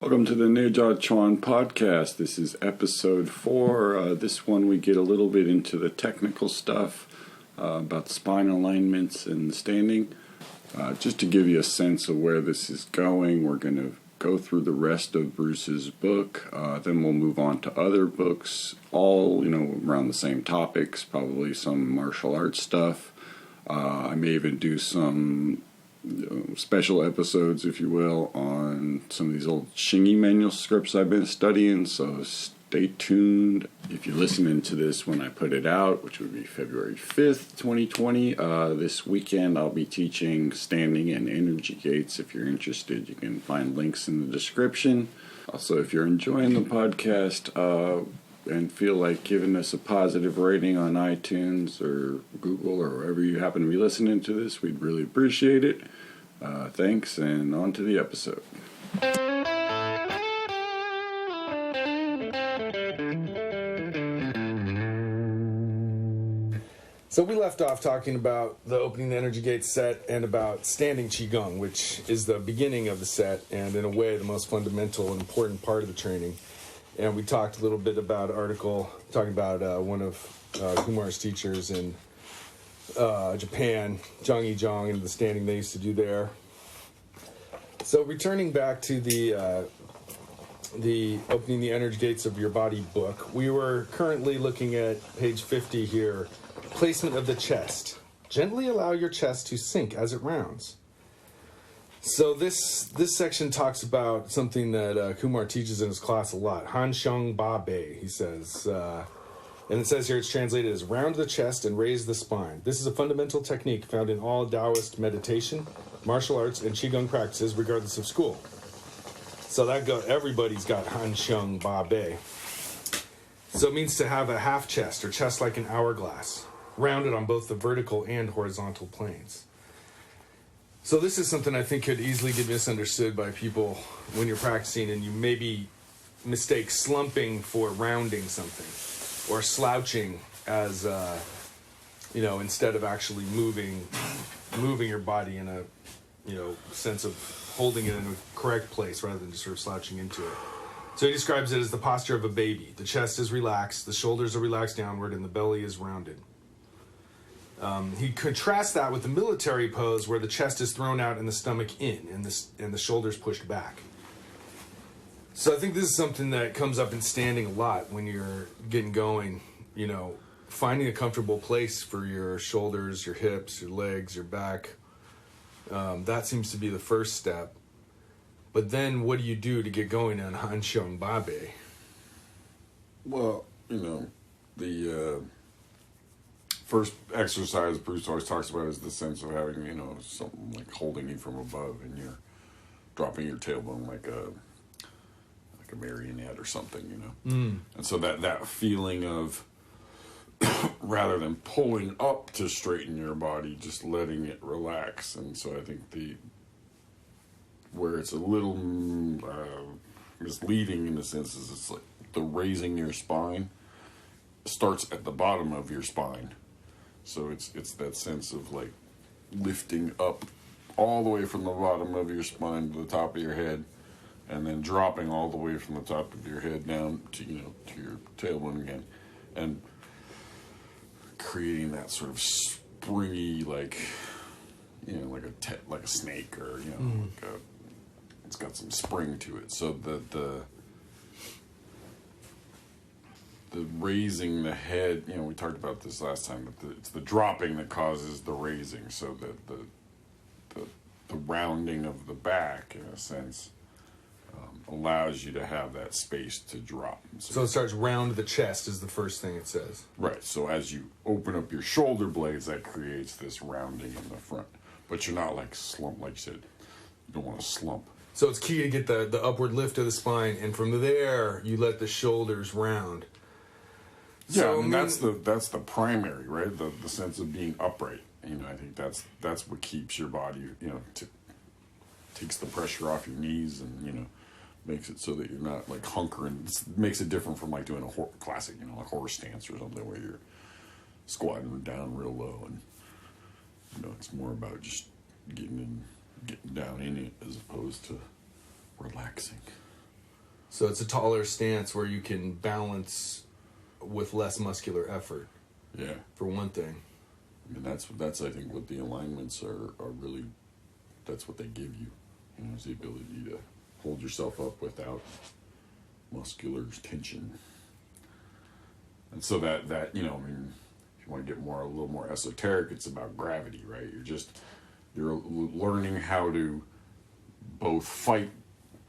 Welcome to the Neijiaquan podcast. This is episode 4. This one we get a little bit into the technical stuff about spine alignments and standing. Just to give you a sense of where this is going, we're going to go through the rest of Bruce's book. Then we'll move on to other books, all around the same topics, probably some martial arts stuff. I may even do some special episodes, if you will, on some of these old Shingi manuscripts I've been studying, so stay tuned. If you're listening to this when I put it out, which would be February 5th, 2020, this weekend I'll be teaching standing and energy gates. If you're interested, you can find links in the description. Also, if you're enjoying the podcast and feel like giving us a positive rating on iTunes or Google or wherever you happen to be listening to this, we'd really appreciate it. Thanks, and on to the episode. So we left off talking about the opening the energy gate set and about standing Qigong, which is the beginning of the set and in a way the most fundamental and important part of the training. And we talked a little bit about an article talking about one of Kumar's teachers in Japan, Neijiaquan, and the standing they used to do there. So returning back to the Opening the Energy Gates of Your Body book, we were currently looking at page 50 here, placement of the chest. Gently allow your chest to sink as it rounds. So this section talks about something that Kumar teaches in his class a lot. Han Xiang Ba Bei, he says. And it says here it's translated as round the chest and raise the spine. This is a fundamental technique found in all Taoist meditation, martial arts, and Qigong practices, regardless of school. So everybody's got Han Xiang Ba Bei. So it means to have a half chest or chest like an hourglass, rounded on both the vertical and horizontal planes. So this is something I think could easily get misunderstood by people when you're practicing and you maybe mistake slumping for rounding something or slouching as, instead of actually moving your body in a, sense of holding it in a correct place rather than just sort of slouching into it. So he describes it as the posture of a baby. The chest is relaxed, the shoulders are relaxed downward, and the belly is rounded. He contrasts that with the military pose where the chest is thrown out and the stomach in and the shoulders pushed back. So I think this is something that comes up in standing a lot when you're getting going, finding a comfortable place for your shoulders, your hips, your legs, your back. That seems to be the first step. But then what do you do to get going on Han Xiang Ba Bei? Well, the first exercise Bruce always talks about is the sense of having, something like holding you from above and you're dropping your tailbone like a marionette or something, And so that feeling of rather than pulling up to straighten your body, just letting it relax. And so I think where it's a little misleading in a sense is it's like the raising your spine starts at the bottom of your spine. So it's that sense of like lifting up all the way from the bottom of your spine to the top of your head, and then dropping all the way from the top of your head down to to your tailbone again, and creating that sort of springy like a snake or it's got some spring to it. So the raising the head, we talked about this last time, but it's the dropping that causes the raising, so that the rounding of the back, in a sense, allows you to have that space to drop. So it starts round the chest is the first thing it says. Right, so as you open up your shoulder blades, that creates this rounding in the front. But you're not like slump, like you said, you don't want to slump. So it's key to get the upward lift of the spine, and from there, you let the shoulders round. Yeah, so, that's the primary, right? The sense of being upright. I think that's what keeps your body, takes the pressure off your knees and, makes it so that you're not like hunkering. It makes it different from like doing a classic, like horse stance or something where you're squatting down real low, and it's more about just getting down in it as opposed to relaxing. So it's a taller stance where you can balance with less muscular effort. Yeah. For one thing. I mean, that's I think what the alignments are really, that's what they give you. You know, is the ability to hold yourself up without muscular tension. And so that you know, I mean, if you want to get a little more esoteric, it's about gravity, right? You're learning how to both fight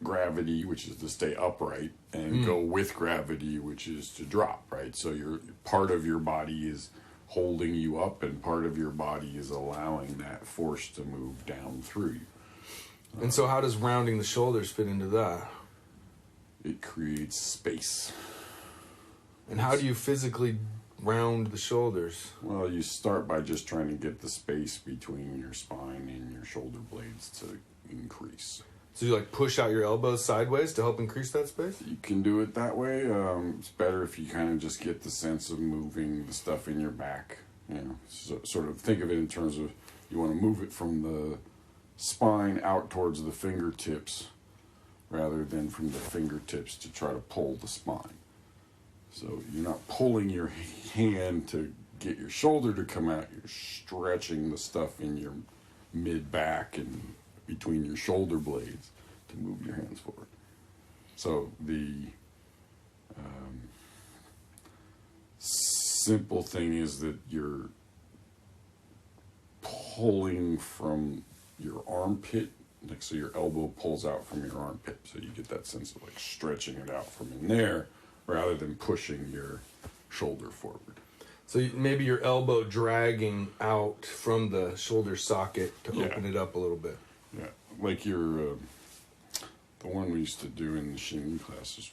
gravity, which is to stay upright, and go with gravity, which is to drop, right? So part of your body is holding you up, and part of your body is allowing that force to move down through you. And so how does rounding the shoulders fit into that? It creates space. And how do you physically round the shoulders? Well, you start by just trying to get the space between your spine and your shoulder blades to increase. So you like push out your elbows sideways to help increase that space? You can do it that way. It's better if you kind of just get the sense of moving the stuff in your back. You know, so, sort of think of it in terms of you want to move it from the spine out towards the fingertips rather than from the fingertips to try to pull the spine. So you're not pulling your hand to get your shoulder to come out. You're stretching the stuff in your mid-back and between your shoulder blades to move your hands forward. So the simple thing is that you're pulling from your armpit, like so your elbow pulls out from your armpit, so you get that sense of like stretching it out from in there rather than pushing your shoulder forward. So maybe your elbow dragging out from the shoulder socket to open it up a little bit. Yeah, like the one we used to do in the Shin class is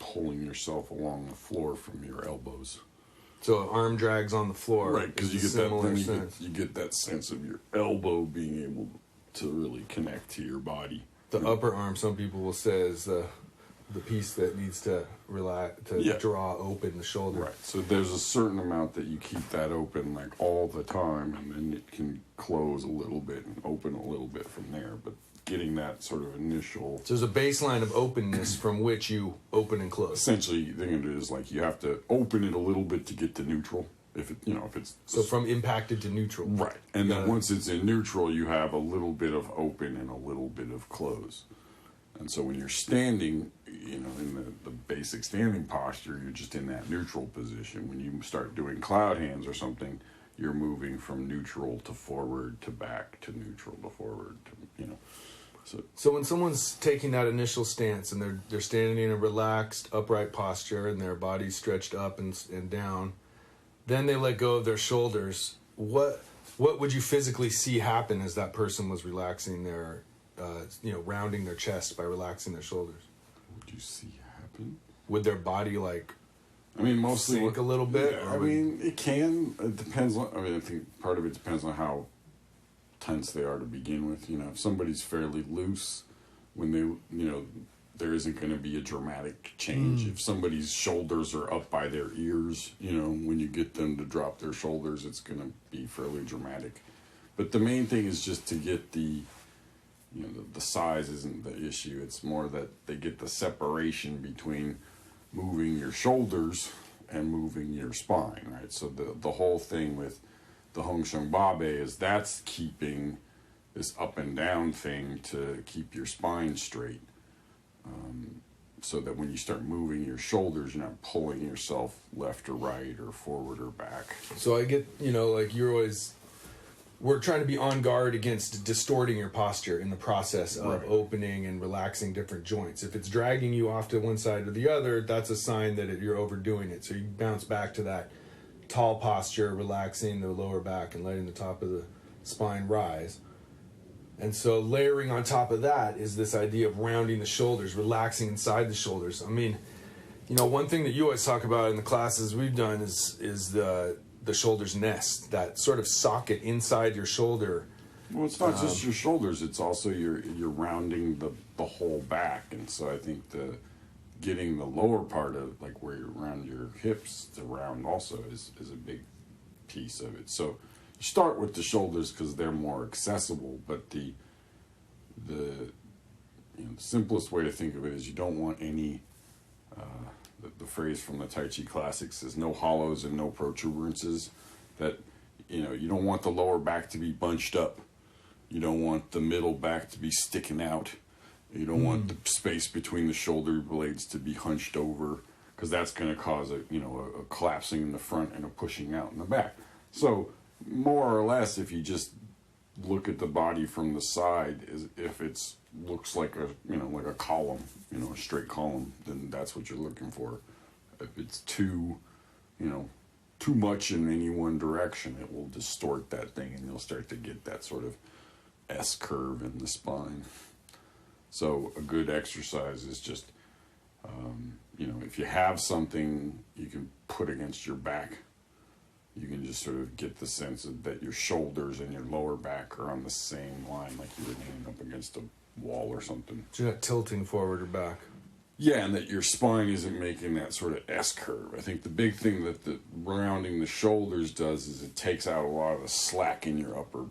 pulling yourself along the floor from your elbows. So arm drags on the floor. Right, because you get that sense of your elbow being able to really connect to your body. The upper arm, some people will say, is the piece that needs to draw open the shoulder. Right. So there's a certain amount that you keep that open like all the time, and then it can close a little bit and open a little bit from there. But getting that sort of initial... So there's a baseline of openness from which you open and close. Essentially, the thing is like you have to open it a little bit to get to neutral. If it's so from impacted to neutral. Right. And then once it's in neutral, you have a little bit of open and a little bit of close. And so when you're standing, you know, in the basic standing posture, you're just in that neutral position. When you start doing cloud hands or something, you're moving from neutral to forward to back to neutral to forward to, you know. So when someone's taking that initial stance and they're standing in a relaxed, upright posture and their body's stretched up and down, then they let go of their shoulders. What would you physically see happen as that person was relaxing their rounding their chest by relaxing their shoulders? What would you see happen? Would their body mostly sink a little bit? Yeah, it can. It depends on. I think part of it depends on how tense they are to begin with. You know, if somebody's fairly loose, when there isn't going to be a dramatic change. If somebody's shoulders are up by their ears, you know, when you get them to drop their shoulders, it's going to be fairly dramatic. But the main thing is just to get the size isn't the issue. It's more that they get the separation between moving your shoulders and moving your spine, right? So the whole thing with the Hong Sheng Babe is that's keeping this up and down thing to keep your spine straight. So that when you start moving your shoulders, you're not pulling yourself left or right or forward or back. So I get, we're trying to be on guard against distorting your posture in the process of opening and relaxing different joints. If it's dragging you off to one side or the other, that's a sign that you're overdoing it. So you bounce back to that tall posture, relaxing the lower back and letting the top of the spine rise. And so layering on top of that is this idea of rounding the shoulders, relaxing inside the shoulders. I mean, one thing that you always talk about in the classes we've done is the shoulder's nest, that sort of socket inside your shoulder. Well, it's not just your shoulders; it's also you're rounding the whole back, and so I think getting the lower part of like where you round your hips to round also is a big piece of it. So you start with the shoulders because they're more accessible, but the simplest way to think of it is you don't want any the phrase from the Tai Chi Classics is no hollows and no protuberances. That, you don't want the lower back to be bunched up. You don't want the middle back to be sticking out. You don't want the space between the shoulder blades to be hunched over, because that's going to cause a collapsing in the front and a pushing out in the back. So more or less, if you just look at the body from the side, if it's looks like a column, a straight column, then that's what you're looking for. If it's too much in any one direction, it will distort that thing, and you'll start to get that sort of S curve in the spine. So a good exercise is just, if you have something you can put against your back, you can just sort of get the sense that your shoulders and your lower back are on the same line, like you were leaning up against a wall or something. So you're not tilting forward or back. Yeah, and that your spine isn't making that sort of S curve. I think the big thing that the rounding the shoulders does is it takes out a lot of the slack in your upper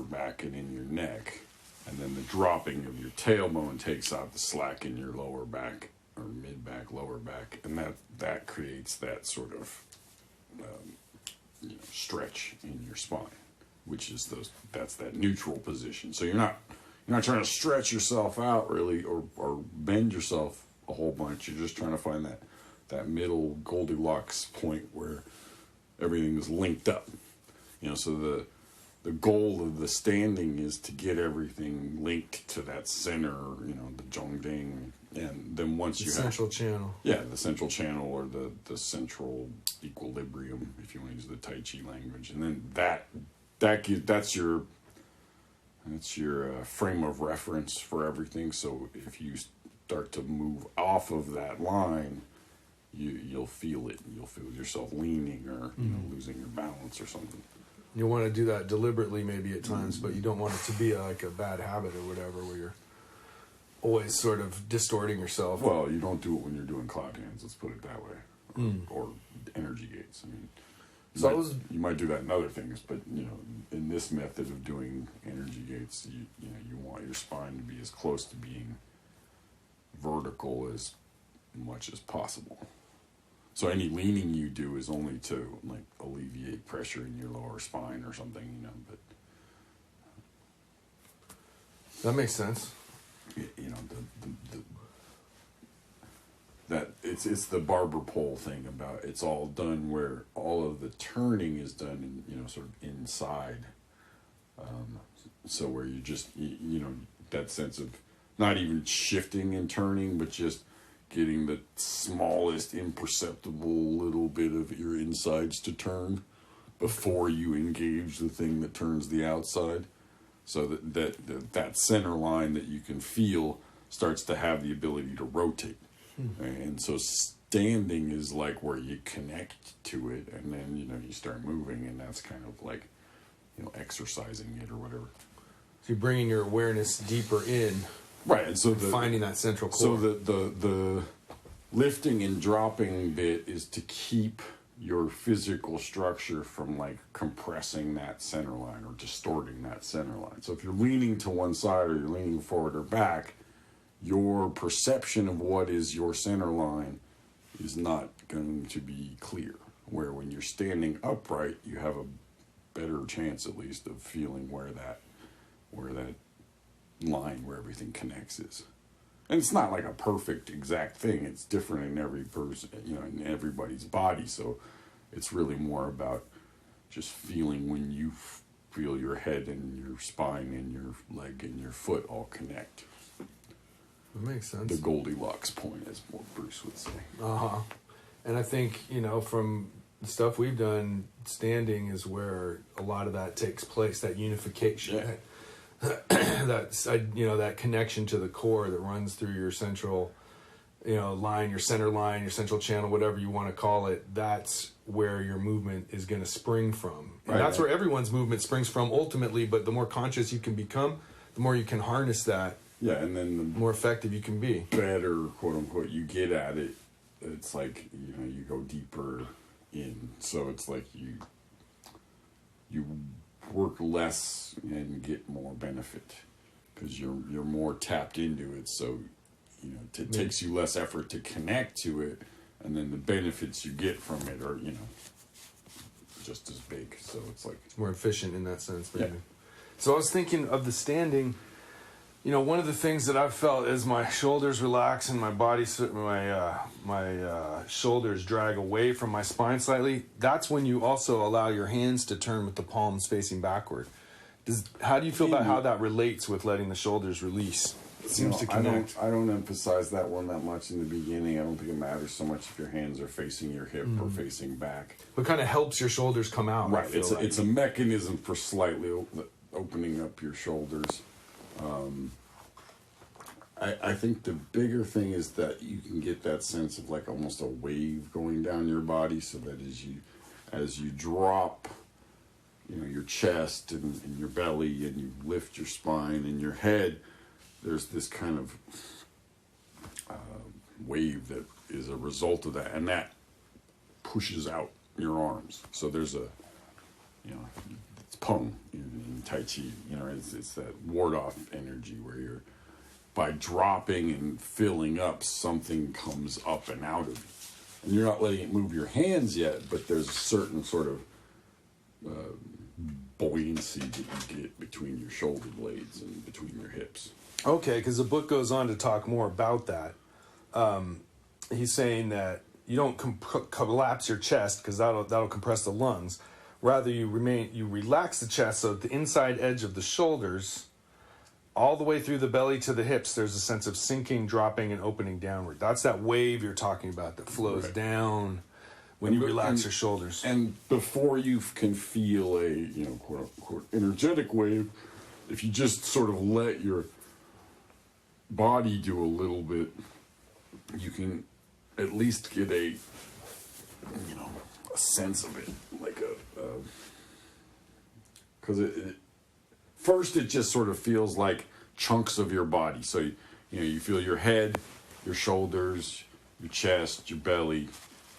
back and in your neck. And then the dropping of your tailbone takes out the slack in your lower back, or mid-back, lower back. And that creates that sort of stretch in your spine, which is that's that neutral position. So you're not trying to stretch yourself out really, or bend yourself a whole bunch. You're just trying to find that middle Goldilocks point where everything is linked up. So the goal of the standing is to get everything linked to that center, the Zhongding, and then once you have the central channel. Yeah, the central channel, or the central equilibrium, if you want to use the Tai Chi language, and then that's your frame of reference for everything. So if you start to move off of that line, you'll feel it. You'll feel yourself leaning or losing your balance or something. You want to do that deliberately maybe at times, but you don't want it to be like a bad habit or whatever, where you're always sort of distorting yourself. Well, you don't do it when you're doing cloud hands, let's put it that way, or energy gates. I mean, you might do that in other things, but in this method of doing energy gates, you want your spine to be as close to being vertical as much as possible. So any leaning you do is only to alleviate pressure in your lower spine or something, but that makes sense. That it's the barber pole thing about it's all done where all of the turning is done in sort of inside, so where you just that sense of not even shifting and turning, but just getting the smallest imperceptible little bit of your insides to turn before you engage the thing that turns the outside. So that center line that you can feel starts to have the ability to rotate. And so standing is like where you connect to it, and then you start moving, and that's kind of like exercising it or whatever. So you're bringing your awareness deeper in, right? And so finding that central core. So the lifting and dropping bit is to keep your physical structure from compressing that center line or distorting that center line. So if you're leaning to one side or you're leaning forward or back, your perception of what is your center line is not going to be clear. Where when you're standing upright, you have a better chance, at least, of feeling where that line where everything connects is. And it's not like a perfect exact thing. It's different in every person, in everybody's body. So it's really more about just feeling when you feel your head and your spine and your leg and your foot all connect. That makes sense. The Goldilocks point, as Bruce would say. And I think, from the stuff we've done, standing is where a lot of that takes place, that unification. Yeah. That connection to the core that runs through your central, line, your center line, your central channel, whatever you want to call it. That's where your movement is going to spring from. And that's where everyone's movement springs from ultimately, but the more conscious you can become, the more you can harness that. Yeah, and then the more effective you can be. Better, quote unquote, you get at it. It's like, you go deeper in. So it's like you work less and get more benefit because you're more tapped into it. So it takes you less effort to connect to it, and then the benefits you get from it are, just as big. So it's like More efficient in that sense, maybe. Yeah. So I was thinking of the standing. One of the things that I've felt is my shoulders relax and my body, my shoulders drag away from my spine slightly. That's when you also allow your hands to turn with the palms facing backward. How do you feel about how that relates with letting the shoulders release? It seems to connect. I don't emphasize that one that much in the beginning. I don't think it matters so much if your hands are facing your hip or facing back. But kind of helps your shoulders come out. Right. It's a mechanism for slightly opening up your shoulders. I think the bigger thing is that you can get that sense of like almost a wave going down your body, so that as you drop, your chest and your belly, and you lift your spine and your head, there's this kind of wave that is a result of that, and that pushes out your arms. So there's it's pung in Tai Chi. It's that ward-off energy where you're, by dropping and filling up, something comes up and out of you. And you're not letting it move your hands yet, but there's a certain sort of buoyancy that you get between your shoulder blades and between your hips. Okay, because the book goes on to talk more about that. He's saying that you don't collapse your chest because that'll compress the lungs. Rather, you relax the chest so that the inside edge of the shoulders, all the way through the belly to the hips, there's a sense of sinking, dropping, and opening downward. That's that wave you're talking about that flows down when you relax your shoulders. And before you can feel a quote unquote energetic wave, if you just sort of let your body do a little bit, you can at least get a sense of it, like because first it just sort of feels like chunks of your body. So you feel your head, your shoulders, your chest, your belly,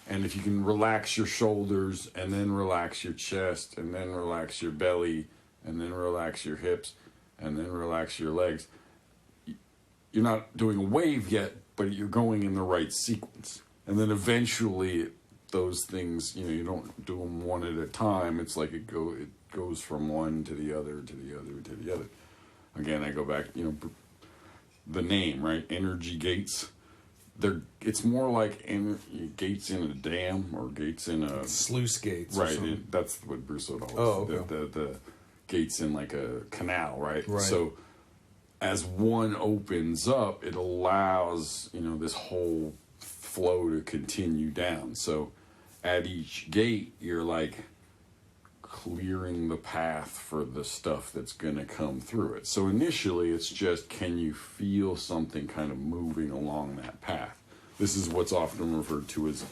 and if you can relax your shoulders and then relax your chest and then relax your belly and then relax your hips and then relax your legs, you're not doing a wave yet, but you're going in the right sequence. And then eventually those things, you don't do them one at a time. It's like it goes from one to the other, to the other, to the other. Again, I go back, the name, right? Energy gates. It's more like gates in a dam or gates in a... Sluice gates. Right, that's what Bruce would always say. Okay. The gates in like a canal, right? Right. So as one opens up, it allows, this whole flow to continue down. So at each gate, you're like clearing the path for the stuff that's going to come through it. So initially, it's just, can you feel something kind of moving along that path? This is what's often referred to as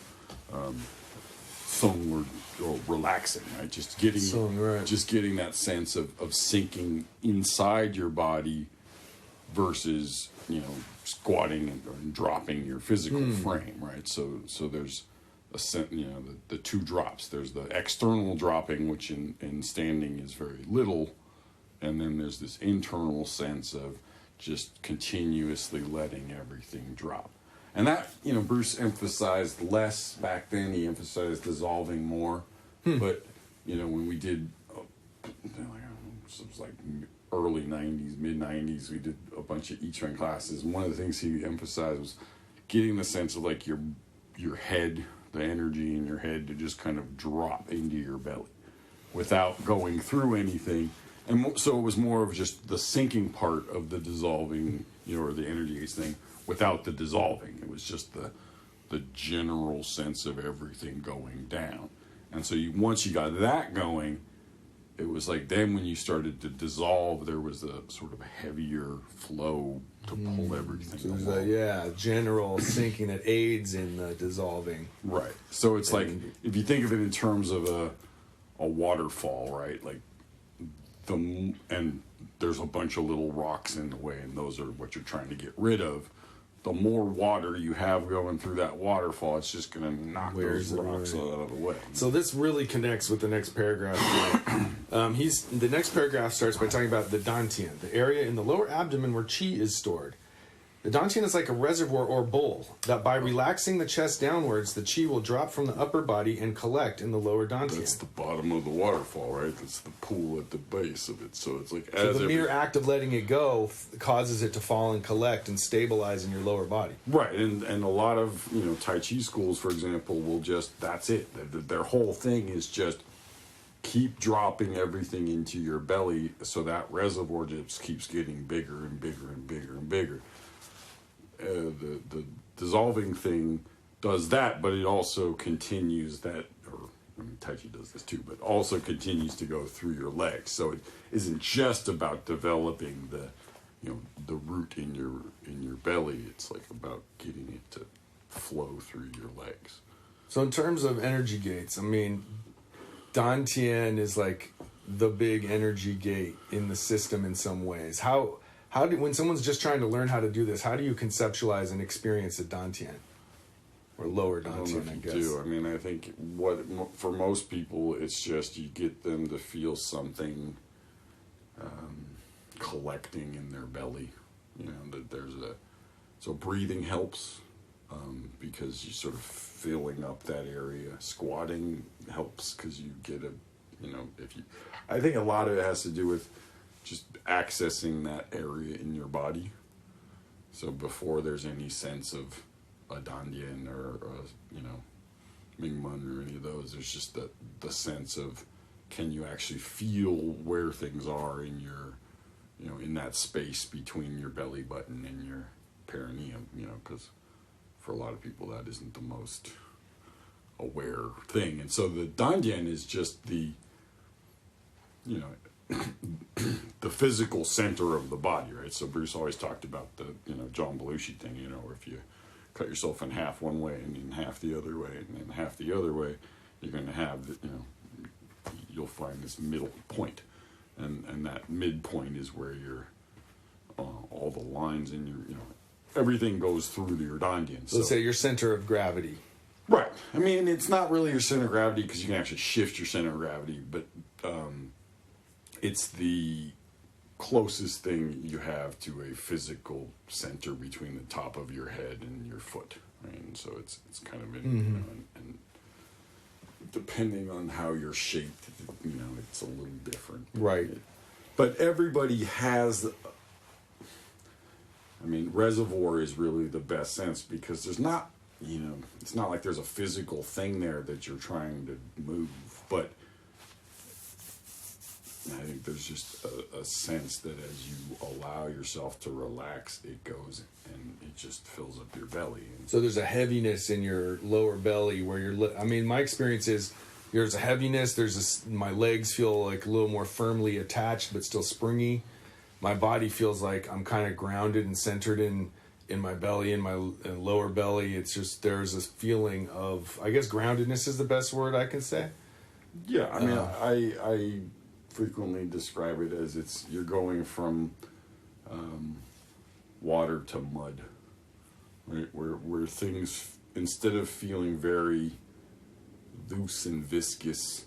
sung or relaxing, right? Just getting that sense of sinking inside your body versus, squatting and dropping your physical frame, right? So there's the two drops. There's the external dropping, which in standing is very little, and then there's this internal sense of just continuously letting everything drop. And that, Bruce emphasized less back then. He emphasized dissolving more. But, when we did, it was like early 90s, mid 90s, we did a bunch of Neijiaquan classes. And one of the things he emphasized was getting the sense of like your head, the energy in your head to just kind of drop into your belly without going through anything. And so it was more of just the sinking part of the dissolving, or the energy gates thing without the dissolving. It was just the general sense of everything going down. And so once you got that going, it was like then when you started to dissolve, there was a sort of heavier flow to pull everything along. General sinking that aids in the dissolving. Right. So it's like, if you think of it in terms of a waterfall, right? Like and there's a bunch of little rocks in the way, and those are what you're trying to get rid of. The more water you have going through that waterfall, it's just going to knock those rocks out of the way. So this really connects with the next paragraph. The next paragraph starts by talking about the dantian, the area in the lower abdomen where qi is stored. The dantian is like a reservoir or bowl that by relaxing the chest downwards, the chi will drop from the upper body and collect in the lower dantian. That's the bottom of the waterfall, right? That's the pool at the base of it. So it's like So the mere act of letting it go causes it to fall and collect and stabilize in your lower body. Right, and a lot of Tai Chi schools, for example, will just that's it. Their whole thing is just keep dropping everything into your belly, so that reservoir just keeps getting bigger and bigger and bigger and bigger. The dissolving thing does that, but it also continues that, or I mean, Tai Chi does this too, but also continues to go through your legs. So it isn't just about developing the root in your belly. It's like about getting it to flow through your legs. So in terms of energy gates, I mean, dantian is like the big energy gate in the system in some ways. When someone's just trying to learn how to do this, how do you conceptualize and experience a dantian or lower dantian? I guess. I mean, I think for most people, it's just you get them to feel something collecting in their belly. That so breathing helps because you're sort of filling up that area. Squatting helps because you get I think a lot of it has to do with just accessing that area in your body. So before there's any sense of a dantian or Mingmen or any of those, there's just the sense of, can you actually feel where things are in your, in that space between your belly button and your perineum, because for a lot of people that isn't the most aware thing. And so the dantian is just the the physical center of the body, right? So Bruce always talked about the John Belushi thing, where if you cut yourself in half one way and then half the other way and then half the other way, you're going to have you'll find this middle point, and that midpoint is where your all the lines in your everything goes through to your dantian. So let's say your center of gravity. Right. I mean, it's not really your center of gravity because you can actually shift your center of gravity, but it's the closest thing you have to a physical center between the top of your head and your foot, right? And so it's kind of and depending on how you're shaped, it's a little different, right? But everybody has. I mean, reservoir is really the best sense because there's not, it's not like there's a physical thing there that you're trying to move, but I think there's just a sense that as you allow yourself to relax, it goes and it just fills up your belly. And so there's a heaviness in your lower belly where my experience is there's a heaviness. My legs feel like a little more firmly attached, but still springy. My body feels like I'm kind of grounded and centered in my belly, in my lower belly. It's just, there's this feeling of, I guess groundedness is the best word I can say. Yeah. I mean, I frequently describe it as you're going from water to mud, right? Where things, instead of feeling very loose and viscous,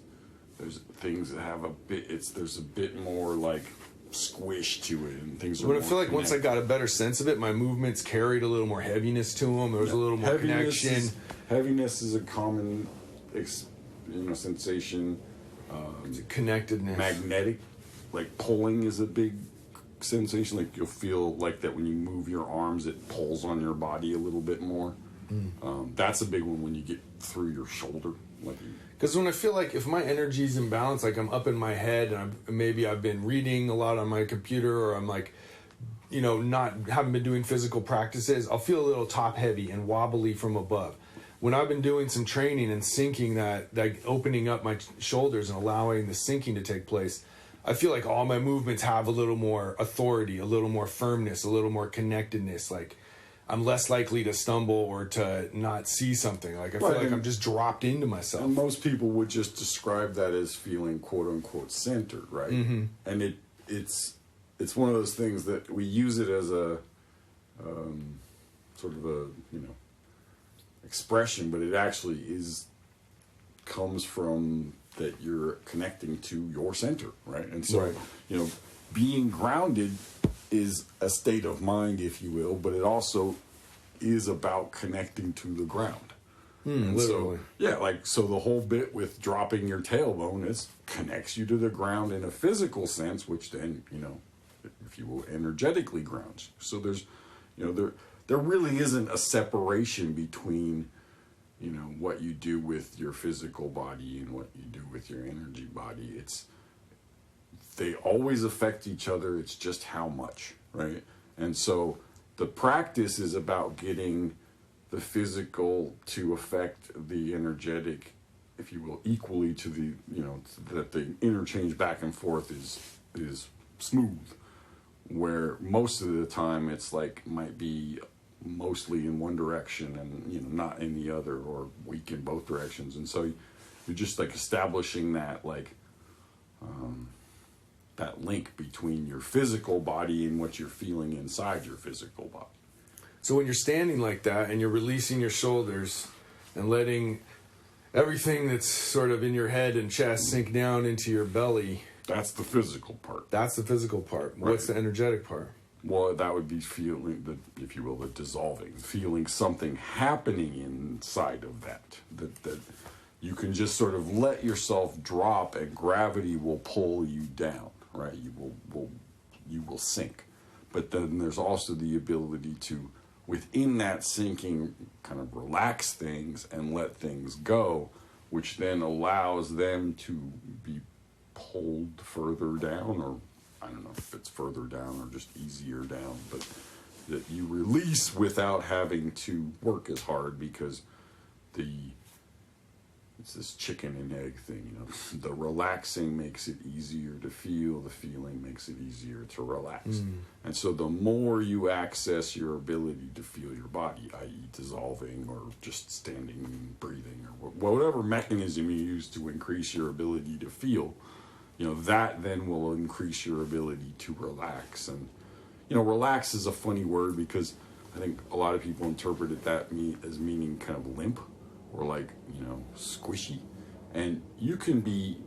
there's things that have there's a bit more like squish to it, and things are. But I feel like once I got a better sense of it, my movements carried a little more heaviness to them. There was a little more connection. Heaviness is a common, sensation. Connectedness. Magnetic, like pulling is a big sensation. Like you'll feel like that when you move your arms, it pulls on your body a little bit more. That's a big one when you get through your shoulder. Because when I feel like if my energy's imbalanced, like I'm up in my head and I've been reading a lot on my computer, or I'm like, haven't been doing physical practices, I'll feel a little top heavy and wobbly from above. When I've been doing some training and syncing that opening up my shoulders and allowing the syncing to take place, I feel like all my movements have a little more authority, a little more firmness, a little more connectedness. Like I'm less likely to stumble or to not see something. Like I feel like I'm just dropped into myself. And most people would just describe that as feeling quote unquote centered, right? Mm-hmm. And it's one of those things that we use it as a sort of a expression, but it actually comes from that you're connecting to your center, right? And so being grounded is a state of mind, if you will, but it also is about connecting to the ground. And literally. so, yeah, like, so the whole bit with dropping your tailbone is connects you to the ground in a physical sense, which then, you know, if you will, energetically grounds. So there's, you know, there really isn't a separation between, you know, what you do with your physical body and what you do with your energy body. They always affect each other. It's just how much, right? And so the practice is about getting the physical to affect the energetic, if you will, equally to the, you know, that the interchange back and forth is smooth, where most of the time it's like might be mostly in one direction and, you know, not in the other, or weak in both directions. And so you're just like establishing that, like, that link between your physical body and what you're feeling inside your physical body. So when you're standing like that and you're releasing your shoulders and letting everything that's sort of in your head and chest sink down into your belly. That's the physical part. That's the physical part. Right. What's the energetic part? Well, that would be feeling, if you will, the dissolving, feeling something happening inside of that you can just sort of let yourself drop, and gravity will pull you down, right? You will sink. But then there's also the ability to, within that sinking, kind of relax things and let things go, which then allows them to be pulled further down, or I don't know if it's further down or just easier down, but that you release without having to work as hard, because it's this chicken and egg thing, you know. The relaxing makes it easier to feel, the feeling makes it easier to relax. And so the more you access your ability to feel your body, i.e. dissolving or just standing and breathing, or whatever mechanism you use to increase your ability to feel, you know, that then will increase your ability to relax. And, you know, relax is a funny word, because I think a lot of people interpret it as meaning kind of limp, or like, you know, squishy. And you can be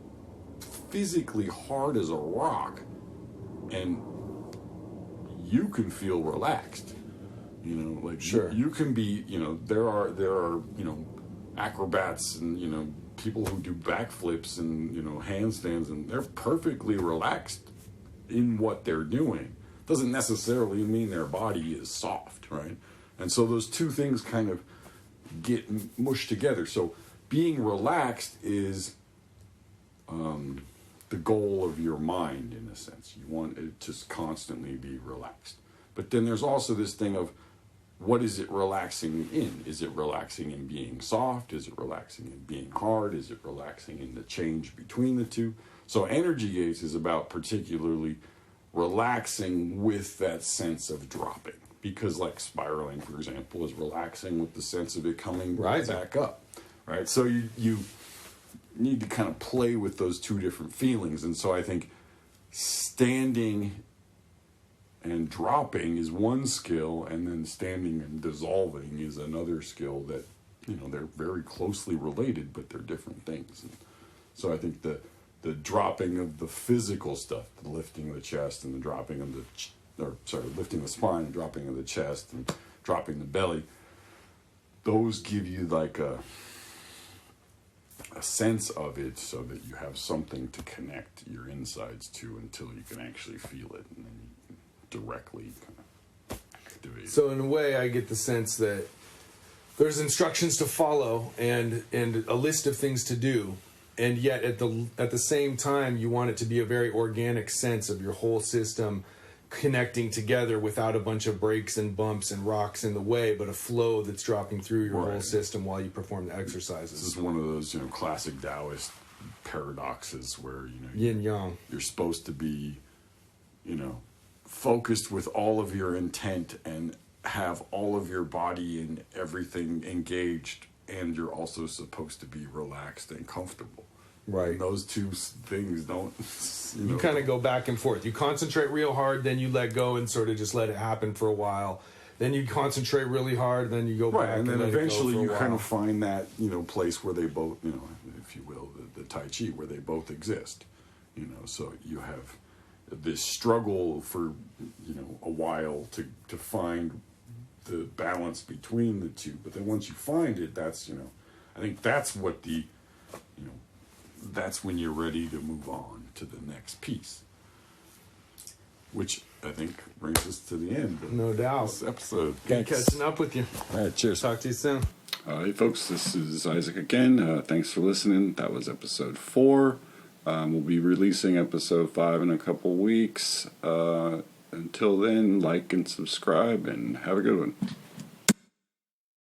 physically hard as a rock and you can feel relaxed. You know, like, sure, you can be, you know, there are, you know, acrobats and, you know, people who do backflips and, you know, handstands, and they're perfectly relaxed in what they're doing. Doesn't necessarily mean their body is soft, right? And so those two things kind of get mushed together. So being relaxed is the goal of your mind, in a sense. You want it to constantly be relaxed. But then there's also this thing of, what is it relaxing in? Is it relaxing in being soft? Is it relaxing in being hard? Is it relaxing in the change between the two? So Energy Gates is about particularly relaxing with that sense of dropping. Because, like, spiraling, for example, is relaxing with the sense of it coming back up, right? So you need to kind of play with those two different feelings. And so I think standing and dropping is one skill, and then standing and dissolving is another skill that, you know, they're very closely related, but they're different things. And so I think the dropping of the physical stuff, the lifting of the chest and the dropping of lifting the spine and dropping of the chest and dropping the belly, those give you like a sense of it, so that you have something to connect your insides to until you can actually feel it, and then you can directly kind of activate it. So in a way, I get the sense that there's instructions to follow and a list of things to do, and yet at the same time, you want it to be a very organic sense of your whole system connecting together without a bunch of breaks and bumps and rocks in the way, but a flow that's dropping through your whole system while you perform the exercises. This is one of those, you know, classic Taoist paradoxes where, you know, yin yang. You're supposed to be, you know, focused with all of your intent and have all of your body and everything engaged, and you're also supposed to be relaxed and comfortable. Right. And those two things don't... You kind of go back and forth. You concentrate real hard, then you let go and sort of just let it happen for a while. Then you concentrate really hard, then you go back and then eventually you kind kind of find that, you know, place where they both, you know, if you will, the Tai Chi, where they both exist. You know, so you have this struggle for a while to find the balance between the two. But then once you find it, that's I think that's what that's when you're ready to move on to the next piece, which I think brings us to the end of No doubt. this episode. Good catching up with you. All right, cheers. Talk to you soon. All right, folks, this is Isaac again. Thanks for listening. That was episode 4. We'll be releasing episode 5 in a couple weeks. Until then, like and subscribe, and have a good one.